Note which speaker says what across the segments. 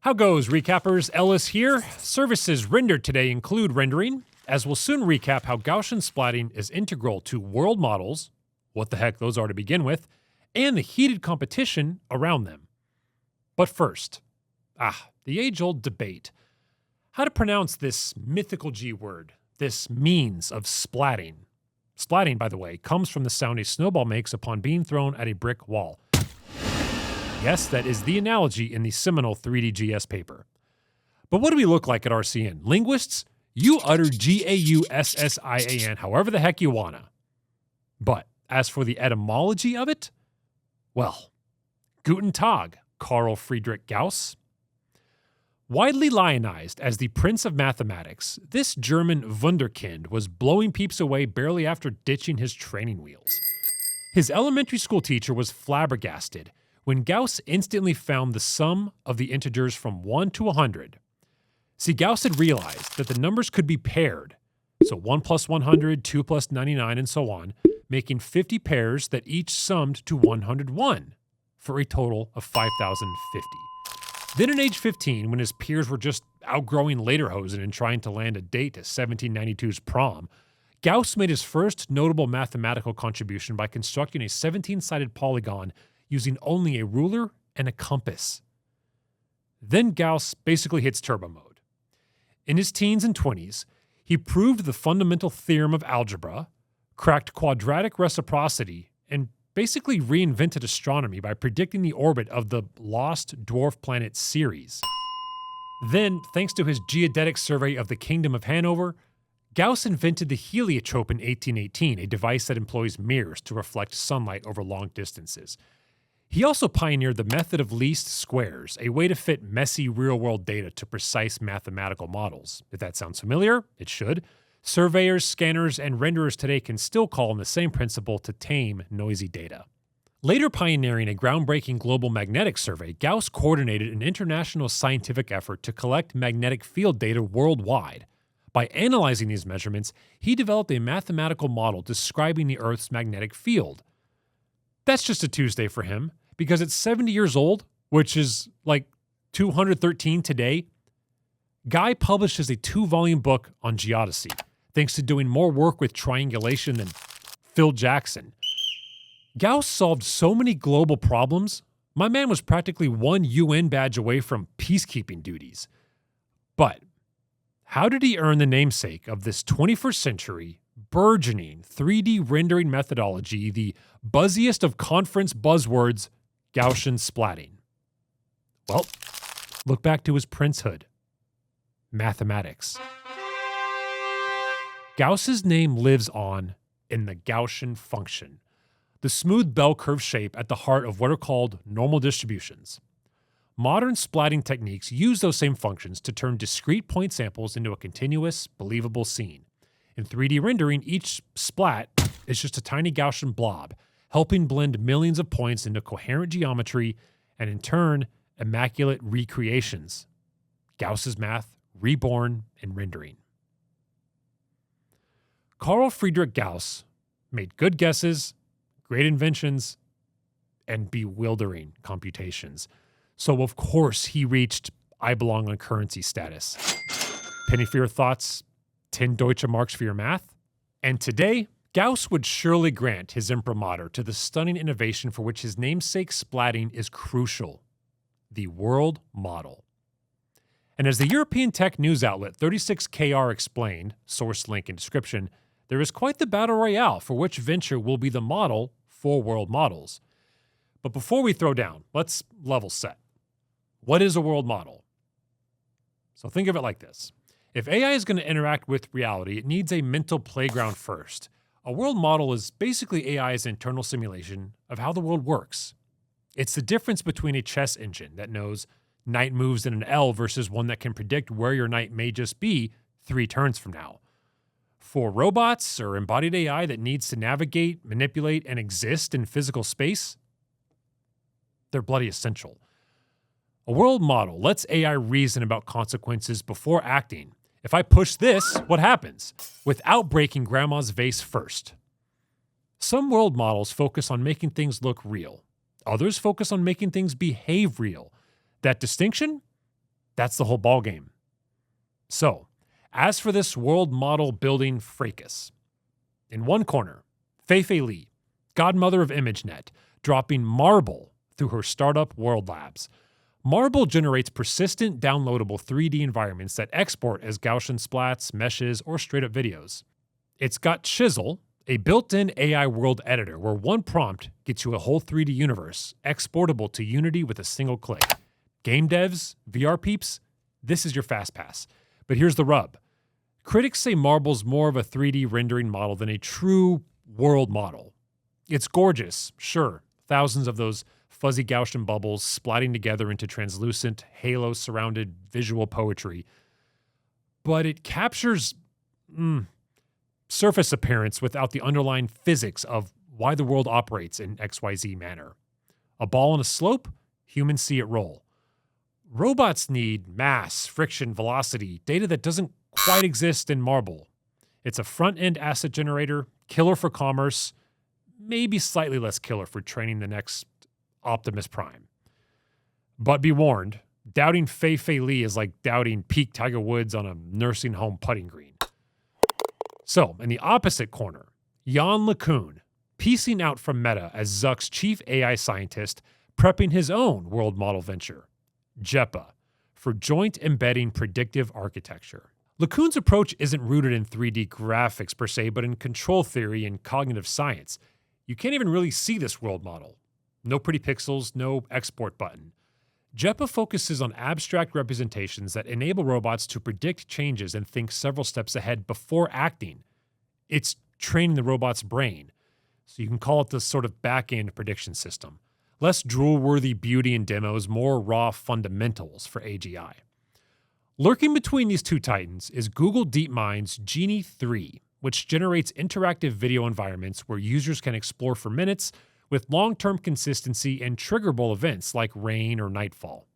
Speaker 1: How goes, recappers? Ellis here. Services rendered today include rendering, as we'll soon recap how Gaussian splatting is integral to world models, what the heck those are to begin with, and the heated competition around them. But first, the age-old debate. How to pronounce this mythical G word, this means of splatting. Splatting, by the way, comes from the sound a snowball makes upon being thrown at a brick wall. Yes, that is the analogy in the seminal 3D GS paper. But what do we look like at RCN? Linguists? You utter Gaussian however the heck you wanna. But as for the etymology of it, well, Guten Tag, Carl Friedrich Gauss. Widely lionized as the Prince of Mathematics, this German wunderkind was blowing peeps away barely after ditching his training wheels. His elementary school teacher was flabbergasted when Gauss instantly found the sum of the integers from 1 to 100. See, Gauss had realized that the numbers could be paired, so 1 plus 100, 2 plus 99, and so on, making 50 pairs that each summed to 101, for a total of 5,050. Then at age 15, when his peers were just outgrowing lederhosen and trying to land a date to 1792's prom, Gauss made his first notable mathematical contribution by constructing a 17-sided polygon using only a ruler and a compass. Then Gauss basically hits turbo mode. In his teens and 20s, he proved the fundamental theorem of algebra, cracked quadratic reciprocity, and basically reinvented astronomy by predicting the orbit of the lost dwarf planet Ceres. Then, thanks to his geodetic survey of the Kingdom of Hanover, Gauss invented the heliotrope in 1818, a device that employs mirrors to reflect sunlight over long distances. He also pioneered the method of least squares, a way to fit messy real-world data to precise mathematical models. If that sounds familiar, it should. Surveyors, scanners, and renderers today can still call on the same principle to tame noisy data. Later pioneering a groundbreaking global magnetic survey, Gauss coordinated an international scientific effort to collect magnetic field data worldwide. By analyzing these measurements, he developed a mathematical model describing the Earth's magnetic field. That's just a Tuesday for him, because at 70 years old, which is like 213 today, Guy publishes a 2-volume book on geodesy, thanks to doing more work with triangulation than Phil Jackson. Gauss solved so many global problems, my man was practically one UN badge away from peacekeeping duties. But how did he earn the namesake of this 21st century, burgeoning 3D rendering methodology, the buzziest of conference buzzwords, Gaussian splatting? Well, look back to his princehood. Mathematics. Gauss's name lives on in the Gaussian function, the smooth bell curve shape at the heart of what are called normal distributions. Modern splatting techniques use those same functions to turn discrete point samples into a continuous, believable scene. In 3D rendering, each splat is just a tiny Gaussian blob, helping blend millions of points into coherent geometry and, in turn, immaculate recreations. Gauss's math reborn in rendering. Carl Friedrich Gauss made good guesses, great inventions, and bewildering computations. So, of course, he reached I belong on currency status. Penny for your thoughts, 10 Deutsche Marks for your math. And today, Gauss would surely grant his imprimatur to the stunning innovation for which his namesake splatting is crucial: the world model. And as the European tech news outlet 36KR explained, source link in description, there is quite the battle royale for which venture will be the model for world models. But before we throw down, let's level set. What is a world model? So think of it like this. If AI is going to interact with reality, it needs a mental playground first. A world model is basically AI's internal simulation of how the world works. It's the difference between a chess engine that knows knight moves in an L versus one that can predict where your knight may just be 3 turns from now. For robots or embodied AI that needs to navigate, manipulate, and exist in physical space, they're bloody essential. A world model lets AI reason about consequences before acting. If I push this, what happens? Without breaking grandma's vase first. Some world models focus on making things look real. Others focus on making things behave real. That distinction? That's the whole ballgame. So, as for this world model building fracas, in one corner, Fei Li, godmother of ImageNet, dropping Marble through her startup World Labs. Marble generates persistent, downloadable 3D environments that export as Gaussian splats, meshes, or straight-up videos. It's got Chisel, a built-in AI world editor where one prompt gets you a whole 3D universe, exportable to Unity with a single click. Game devs, VR peeps, this is your fast pass. But here's the rub. Critics say Marble's more of a 3D rendering model than a true world model. It's gorgeous, sure, thousands of those fuzzy Gaussian bubbles splatting together into translucent, halo-surrounded visual poetry. But it captures surface appearance without the underlying physics of why the world operates in XYZ manner. A ball on a slope, humans see it roll. Robots need mass, friction, velocity, data that doesn't quite exist in Marble. It's a front-end asset generator, killer for commerce, maybe slightly less killer for training the next Optimus Prime. But be warned, doubting Fei Li is like doubting peak Tiger Woods on a nursing home putting green. So, in the opposite corner, Jan LeCun, piecing out from Meta as Zuck's chief AI scientist, prepping his own world model venture, JEPA, for joint embedding predictive architecture. LeCun's approach isn't rooted in 3D graphics per se, but in control theory and cognitive science. You can't even really see this world model. No pretty pixels, no export button. JEPA focuses on abstract representations that enable robots to predict changes and think several steps ahead before acting. It's training the robot's brain, so you can call it the sort of back-end prediction system. Less drool-worthy beauty and demos, more raw fundamentals for AGI. Lurking between these two titans is Google DeepMind's Genie 3, which generates interactive video environments where users can explore for minutes with long-term consistency and triggerable events like rain or nightfall.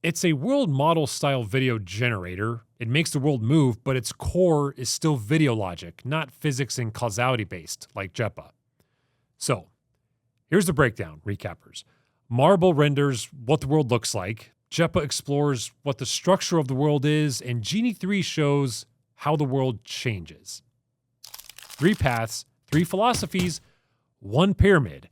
Speaker 1: It's a world model-style video generator. It makes the world move, but its core is still video logic, not physics and causality-based like JEPA. So, here's the breakdown, recappers. Marble renders what the world looks like, JEPA explores what the structure of the world is, and Genie 3 shows how the world changes. 3 paths, 3 philosophies, 1 pyramid,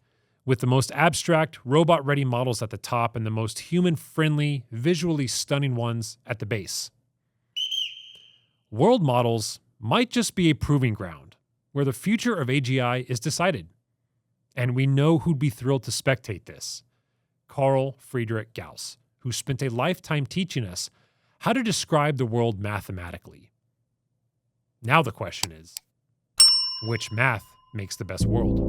Speaker 1: with the most abstract, robot-ready models at the top and the most human-friendly, visually stunning ones at the base. World models might just be a proving ground, where the future of AGI is decided. And we know who'd be thrilled to spectate this. Carl Friedrich Gauss, who spent a lifetime teaching us how to describe the world mathematically. Now the question is, which math makes the best world?